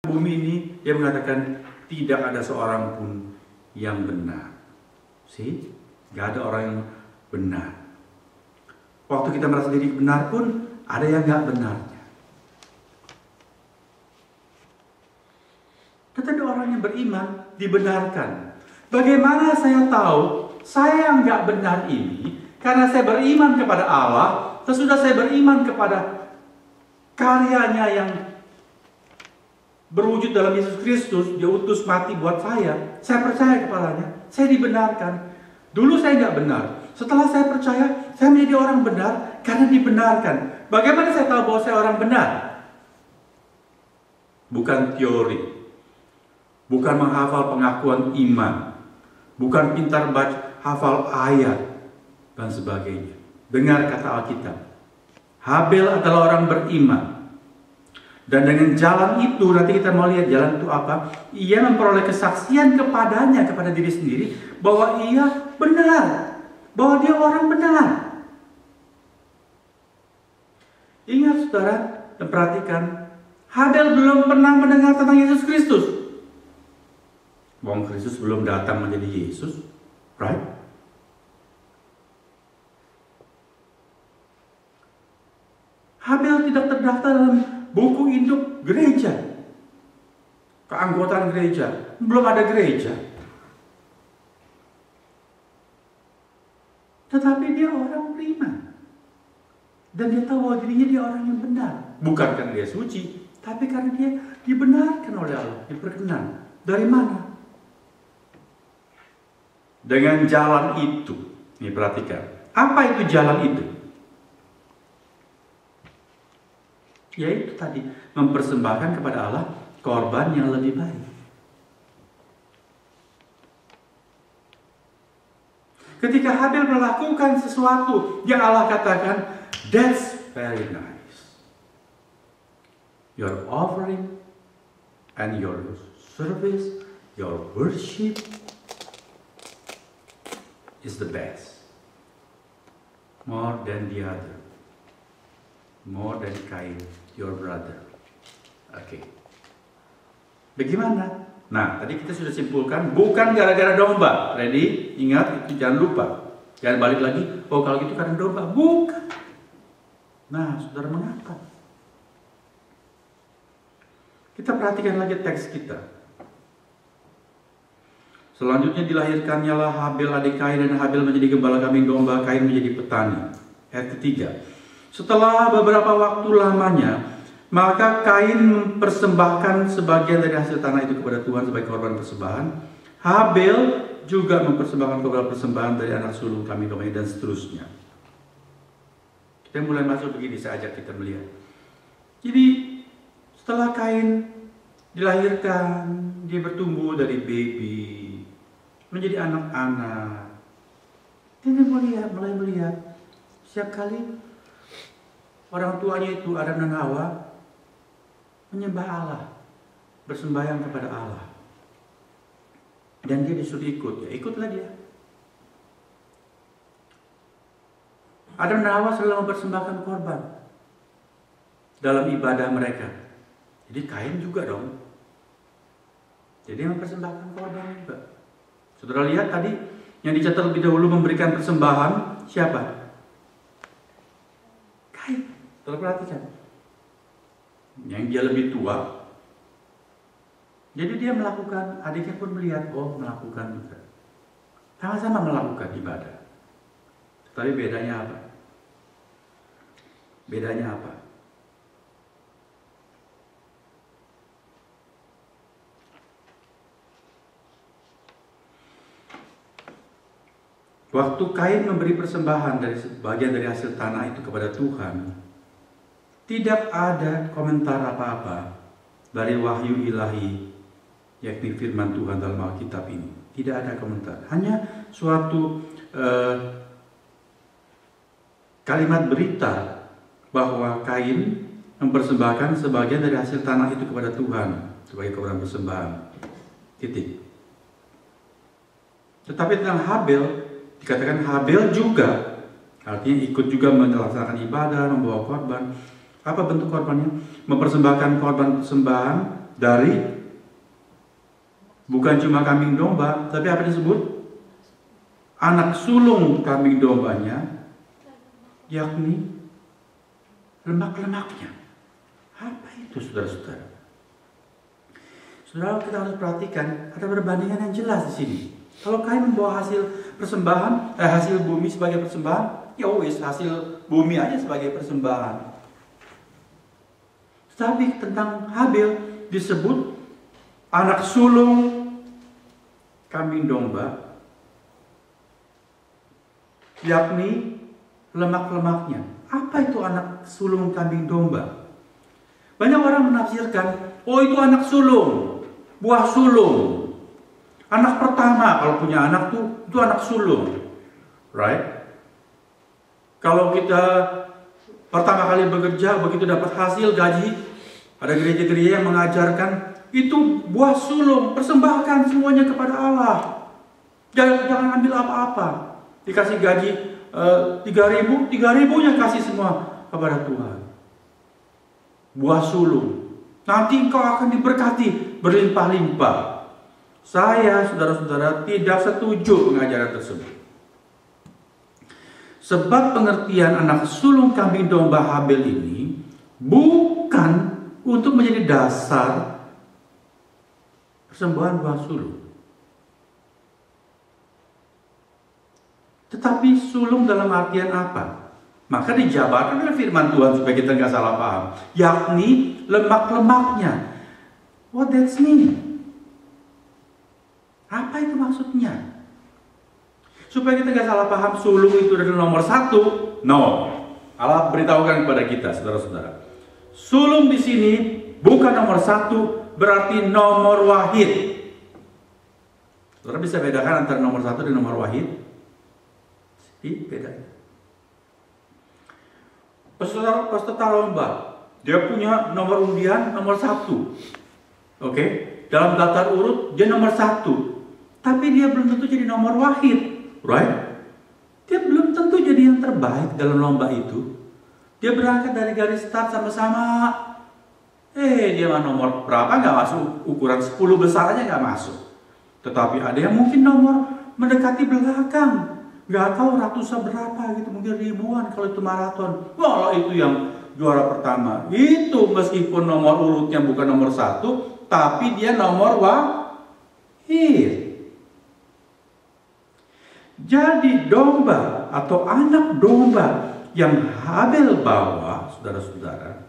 bumi ini, dia mengatakan tidak ada seorang pun yang benar. Gak ada orang yang benar. Waktu kita merasa diri benar pun ada yang gak benarnya. Tetapi orang yang beriman dibenarkan. Bagaimana saya tahu saya yang gak benar ini? Karena saya beriman kepada Allah, sesudah saya beriman kepada karyanya yang berwujud dalam Yesus Kristus, Dia utus mati buat saya percaya kepadanya, saya dibenarkan. Dulu saya nggak benar, setelah saya percaya, saya menjadi orang benar karena dibenarkan. Bagaimana saya tahu bahwa saya orang benar? Bukan teori, bukan menghafal pengakuan iman, bukan pintar baca hafal ayat dan sebagainya. Dengar kata Alkitab, Habel adalah orang beriman. Dan dengan jalan itu, nanti kita mau lihat jalan itu apa. Ia memperoleh kesaksian kepadanya, kepada diri sendiri, bahwa ia benar, bahwa dia orang benar. Ingat saudara, dan perhatikan, Habel belum pernah mendengar tentang Yesus Kristus. Wong Kristus belum datang menjadi Yesus, right? Habel tidak terdaftar dalam buku induk gereja, keanggotaan gereja. Belum ada gereja. Tetapi dia orang beriman. Dan dia tahu bahwa dirinya dia orang yang benar. Bukan karena dia suci, tapi karena dia dibenarkan oleh Allah, diperkenan. Dari mana? Dengan jalan itu. Nih perhatikan. Apa itu jalan itu? Yaitu tadi, mempersembahkan kepada Allah korban yang lebih baik. Ketika Habel melakukan sesuatu yang Allah katakan, that's very nice. Your offering and your service, your worship is the best. More than the other. More than Cain, your brother. Oke. Bagaimana? Nah, tadi kita sudah simpulkan, bukan gara-gara domba. Ready? Ingat, itu jangan lupa. Jangan balik lagi, oh kalau gitu karena domba. Bukan. Nah, saudara, mengapa? Kita perhatikan lagi teks kita. Selanjutnya dilahirkannya lah Habel adik Kain, dan Habel menjadi gembala kambing domba, Kain menjadi petani. Ayat ketiga. Setelah beberapa waktu lamanya, maka Kain mempersembahkan sebagian dari hasil tanah itu kepada Tuhan sebagai korban persembahan. Habel juga mempersembahkan korban persembahan dari anak sulung kambing domba dan seterusnya. Kita mulai masuk begini, saya ajak kita melihat. Jadi setelah Kain dilahirkan, dia bertumbuh dari baby menjadi anak-anak. Dia mulai melihat setiap kali orang tuanya itu Adam dan Hawa menyembah Allah, bersembahyang kepada Allah, dan dia disuruh ikut, ya ikutlah dia. Adam dan Hawa selalu mempersembahkan korban dalam ibadah mereka. Jadi Kain juga dong. Jadi mempersembahkan korban juga. Saudara lihat tadi yang dicatat lebih dahulu memberikan persembahan siapa? Kain. Saudara perhatikan. Yang dia lebih tua. Jadi dia melakukan, adiknya pun melihat, oh melakukan juga. Sama-sama melakukan ibadah. Tapi bedanya apa? Bedanya apa? Waktu Kain memberi persembahan dari sebagian dari hasil tanah itu kepada Tuhan, tidak ada komentar apa-apa dari wahyu ilahi, yakni firman Tuhan dalam Alkitab ini. Tidak ada komentar, hanya suatu kalimat berita bahwa Kain mempersembahkan sebagian dari hasil tanah itu kepada Tuhan sebagai korban persembahan. Titik. Tetapi tentang Habel, dikatakan Habel juga, artinya ikut juga melaksanakan ibadah, membawa korban. Apa bentuk korbannya? Mempersembahkan korban persembahan dari bukan cuma kambing domba, tapi apa disebut? Anak sulung kambing dombanya, yakni lemak-lemaknya. Apa itu, saudara-saudara? Saudara, kita harus perhatikan ada perbandingan yang jelas di sini. Kalau Kain membawa hasil persembahan, hasil bumi sebagai persembahan, ya wis, hasil bumi aja sebagai persembahan. Tapi tentang Habil disebut anak sulung kambing domba, yakni lemak-lemaknya. Apa itu anak sulung kambing domba? Banyak orang menafsirkan, oh itu anak sulung, buah sulung. Anak pertama kalau punya anak tuh, itu anak sulung. Right? Kalau kita pertama kali bekerja, begitu dapat hasil gaji, ada gereja-gereja yang mengajarkan itu buah sulung, persembahkan semuanya kepada Allah. Jangan ambil apa-apa. Dikasih gaji 3.000 nya kasih semua kepada Tuhan. Buah sulung. Nanti engkau akan diberkati berlimpah-limpah. Saya, saudara-saudara, tidak setuju pengajaran tersebut. Sebab pengertian anak sulung kambing domba Habil ini bukan untuk menjadi dasar persembahan buah sulung. Tetapi sulung dalam artian apa? Maka dijabarkan oleh firman Tuhan supaya kita nggak salah paham. Yakni lemak-lemaknya. What that mean? Apa itu maksudnya? Supaya kita nggak salah paham sulung itu adalah nomor 1. No. Allah beritahukan kepada kita, saudara-saudara. Sulung di sini bukan nomor 1, berarti nomor wahid. Saudara bisa bedakan antara nomor 1 dan nomor wahid? Beda. Peserta lomba, dia punya nomor undian nomor 1. Oke? Dalam daftar urut dia nomor 1. Tapi dia belum tentu jadi nomor wahid. Right? Dia belum tentu jadi yang terbaik dalam lomba itu. Dia berangkat dari garis start sama-sama. Dia mah nomor berapa nggak masuk, ukuran 10 besar aja nggak masuk. Tetapi ada yang mungkin nomor mendekati belakang, nggak tahu ratusan berapa gitu, mungkin ribuan kalau itu maraton. Kalau itu yang juara pertama, itu meskipun nomor urutnya bukan nomor 1, tapi dia nomor wahid. Jadi domba atau anak domba yang Habil bawa, saudara-saudara,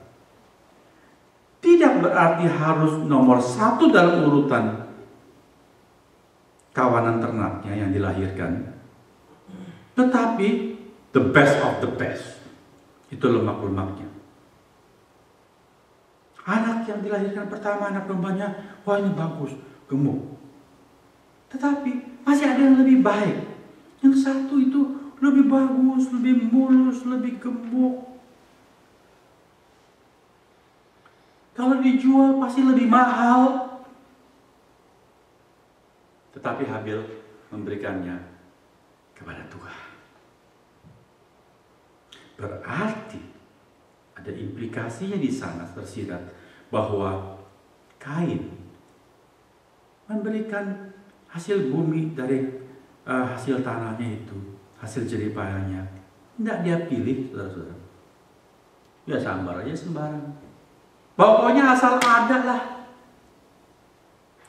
tidak berarti harus nomor 1 dalam urutan kawanan ternaknya yang dilahirkan, tetapi the best of the best. Itu lemak-lemaknya. Anak yang dilahirkan pertama, anak dombanya, wah ini bagus, gemuk. Tetapi masih ada yang lebih baik. Yang 1 itu lebih bagus, lebih mulus, lebih gemuk. Kalau dijual pasti lebih mahal. Tetapi Habil memberikannya kepada Tuhan. Berarti ada implikasinya di sana tersirat bahwa Kain memberikan hasil bumi dari hasil tanahnya itu, hasil jeripayanya. Tidak dia pilih, saudara-saudara. Ya sambar aja sembarang. Pokoknya asal ada lah.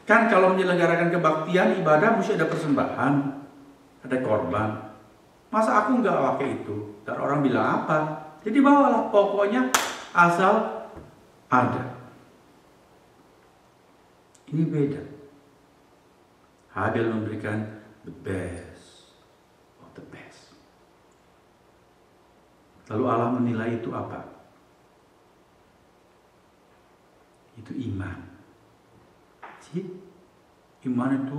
Kan kalau menyelenggarakan kebaktian, ibadah mesti ada persembahan, ada korban. Masa aku nggak pakai itu? Dan orang bilang apa? Jadi bawalah, pokoknya asal ada. Ini beda. Habil memberikan the best of the best. Lalu Allah menilai itu apa? Itu iman. Iman itu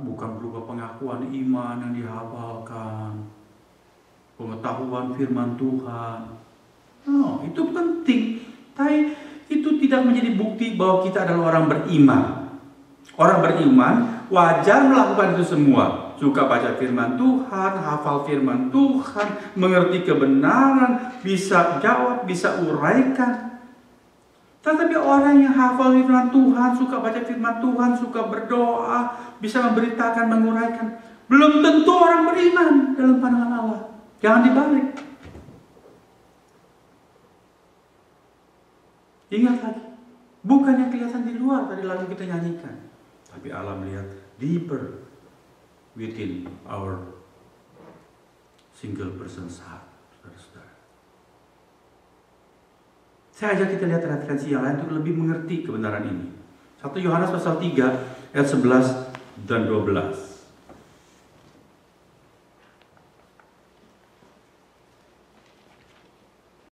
bukan berupa pengakuan iman yang dihafalkan, pengetahuan firman Tuhan. No, itu penting. Tapi itu tidak menjadi bukti bahwa kita adalah orang beriman. Orang beriman wajar melakukan itu semua. Suka baca firman Tuhan, hafal firman Tuhan, mengerti kebenaran, bisa jawab, bisa uraikan. Tetapi orang yang hafal firman Tuhan, suka baca firman Tuhan, suka berdoa, bisa memberitakan, menguraikan, belum tentu orang beriman dalam pandangan Allah. Jangan dibalik. Ingat lagi, bukan yang kelihatan di luar tadi lagu kita nyanyikan, tapi Allah melihat deeper within our single person's heart, saudara-saudara. Saya ajak kita lihat referensi yang lain untuk lebih mengerti kebenaran ini. 1 Yohanes pasal 3 ayat 11 dan 12.